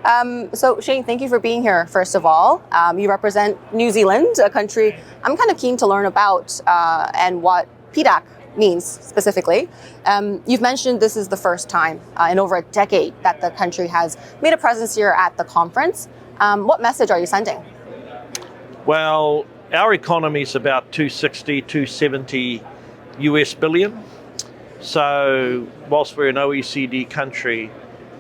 So Shane, thank you for being here, first of all. You represent New Zealand, a country I'm kind of keen to learn about and what PDAC means specifically. You've mentioned this is the first time in over a decade that the country has made a presence here at the conference. What message are you sending? Well, our economy is about 260, 270 US billion. So whilst we're an OECD country,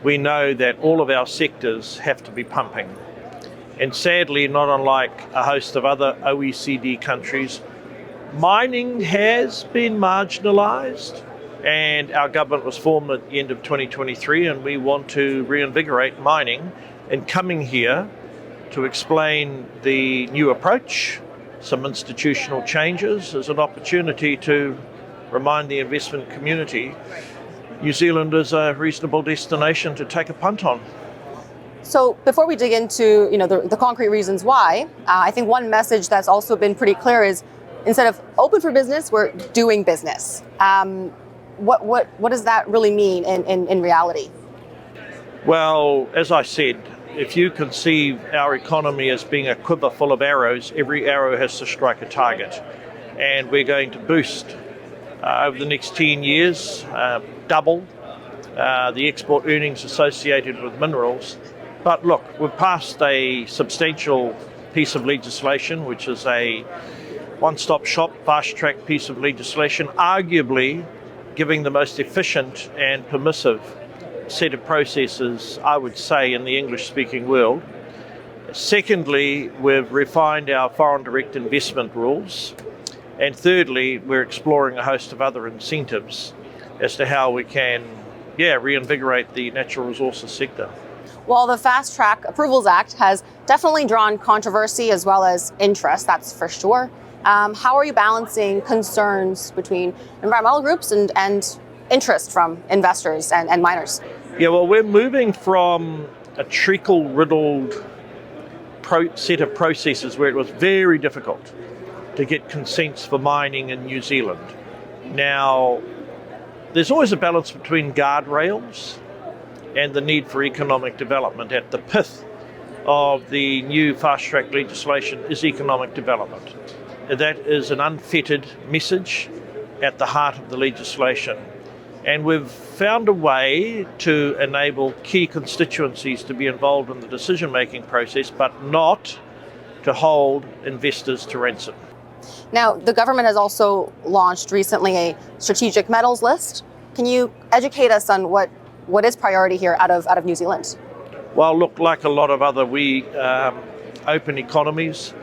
we know that all of our sectors have to be pumping. And sadly, not unlike a host of other OECD countries, mining has been marginalised, and our government was formed at the end of 2023, and we want to reinvigorate mining. And coming here to explain the new approach, some institutional changes, is an opportunity to remind the investment community New Zealand is a reasonable destination to take a punt on. So before we dig into the concrete reasons why, I think one message that's also been pretty clear is instead of open for business, we're doing business. What does that really mean in reality? Well, as I said, if you conceive our economy as being a quiver full of arrows, every arrow has to strike a target. And we're going to boost over the next 10 years, double the export earnings associated with minerals. But look, we've passed a substantial piece of legislation, which is a one-stop shop, fast-track piece of legislation, arguably giving the most efficient and permissive set of processes, I would say, in the English-speaking world. Secondly, we've refined our foreign direct investment rules. And thirdly, we're exploring a host of other incentives as to how we can, reinvigorate the natural resources sector. Well, the Fast Track Approvals Act has definitely drawn controversy as well as interest, that's for sure. How are you balancing concerns between environmental groups and interest from investors and miners? Yeah, well, we're moving from a treacle-riddled set of processes where it was very difficult to get consents for mining in New Zealand. Now, there's always a balance between guardrails and the need for economic development. At the pith of the new fast-track legislation is economic development. That is an unfettered message at the heart of the legislation. And we've found a way to enable key constituencies to be involved in the decision-making process, but not to hold investors to ransom. Now, the government has also launched recently a strategic metals list. Can you educate us on what is priority here out of New Zealand? Well, look, like a lot of other open economies,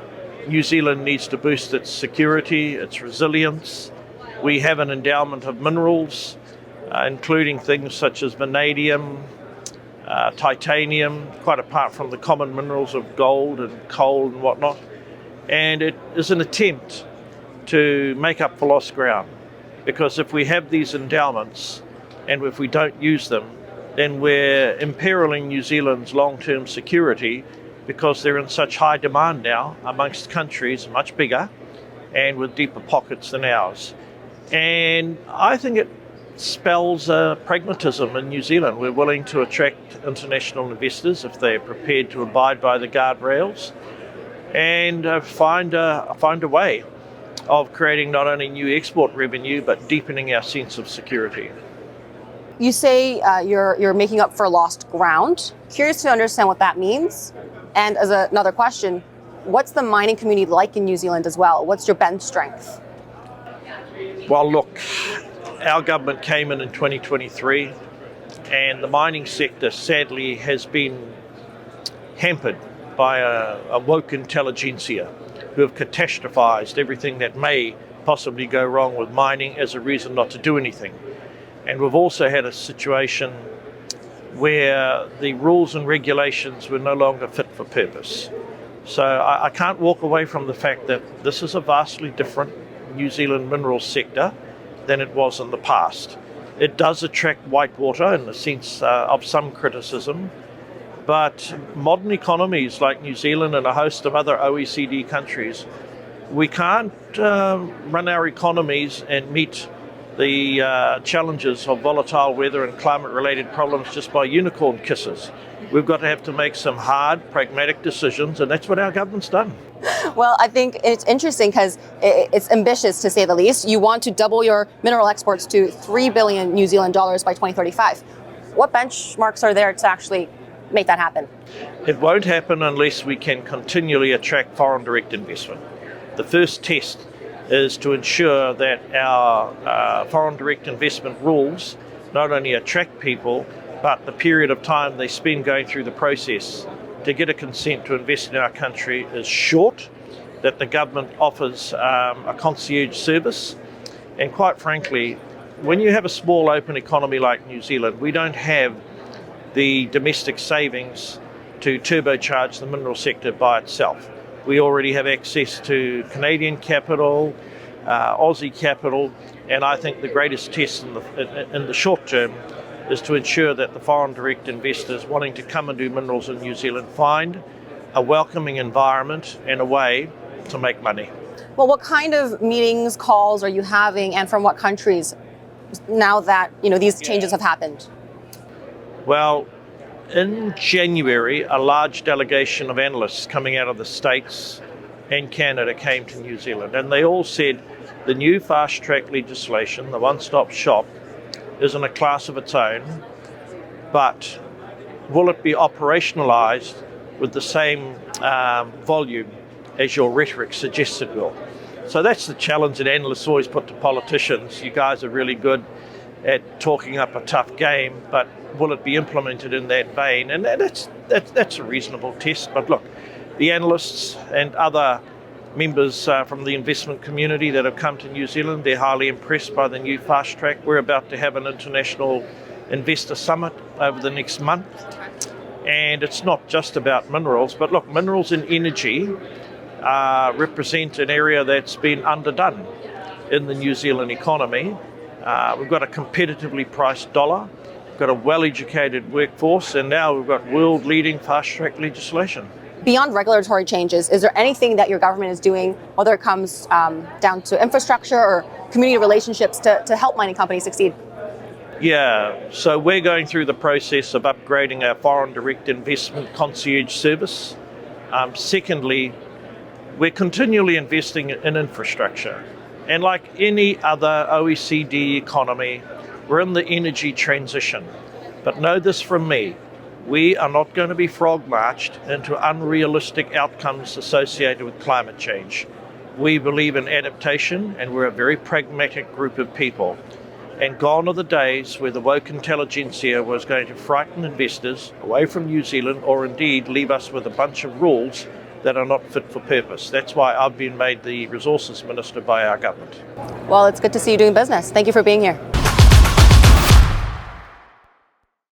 New Zealand needs to boost its security, its resilience. We have an endowment of minerals, including things such as vanadium, titanium, quite apart from the common minerals of gold and coal and whatnot. And it is an attempt to make up for lost ground, because if we have these endowments and if we don't use them, then we're imperiling New Zealand's long-term security, because they're in such high demand now amongst countries much bigger and with deeper pockets than ours. And I think it spells pragmatism in New Zealand. We're willing to attract international investors if they're prepared to abide by the guardrails and find a way of creating not only new export revenue, but deepening our sense of security. You say you're making up for lost ground. Curious to understand what that means. And as another question, what's the mining community like in New Zealand as well? What's your bench strength? Well, look, our government came in 2023, and the mining sector sadly has been hampered by a woke intelligentsia who have catastrophized everything that may possibly go wrong with mining as a reason not to do anything. And we've also had a situation where the rules and regulations were no longer fit for purpose. So I can't walk away from the fact that this is a vastly different New Zealand minerals sector than it was in the past. It does attract whitewater in the sense of some criticism, but modern economies like New Zealand and a host of other OECD countries, we can't run our economies and meet the challenges of volatile weather and climate-related problems just by unicorn kisses. We've got to have to make some hard, pragmatic decisions, and that's what our government's done. Well, I think it's interesting because it's ambitious, to say the least. You want to double your mineral exports to 3 billion New Zealand dollars by 2035. What benchmarks are there to actually make that happen? It won't happen unless we can continually attract foreign direct investment. The first test is to ensure that our foreign direct investment rules not only attract people, but the period of time they spend going through the process to get a consent to invest in our country is short, that the government offers a concierge service. And quite frankly, when you have a small open economy like New Zealand, we don't have the domestic savings to turbocharge the mineral sector by itself. We already have access to Canadian capital, Aussie capital, and I think the greatest test in the short term is to ensure that the foreign direct investors wanting to come and do minerals in New Zealand find a welcoming environment and a way to make money. Well, what kind of meetings, calls are you having, and from what countries now that these changes have happened? Well, in January, a large delegation of analysts coming out of the States and Canada came to New Zealand, and they all said the new fast-track legislation, the one-stop shop, is in a class of its own, but will it be operationalised with the same volume as your rhetoric suggests it will? So that's the challenge that analysts always put to politicians. You guys are really good at talking up a tough game, but will it be implemented in that vein? And that's a reasonable test. But look, the analysts and other members from the investment community that have come to New Zealand, they're highly impressed by the new fast track. We're about to have an international investor summit over the next month. And it's not just about minerals, but look, minerals and energy represent an area that's been underdone in the New Zealand economy. We've got a competitively priced dollar, we've got a well-educated workforce, and now we've got world-leading fast-track legislation. Beyond regulatory changes, is there anything that your government is doing, whether it comes down to infrastructure or community relationships, to help mining companies succeed? Yeah, so we're going through the process of upgrading our foreign direct investment concierge service. Secondly, we're continually investing in infrastructure. And like any other OECD economy, we're in the energy transition. But know this from me, we are not going to be frog-marched into unrealistic outcomes associated with climate change. We believe in adaptation, and we're a very pragmatic group of people. And gone are the days where the woke intelligentsia was going to frighten investors away from New Zealand, or indeed leave us with a bunch of rules that are not fit for purpose. That's why I've been made the Resources Minister by our government. Well, it's good to see you doing business. Thank you for being here.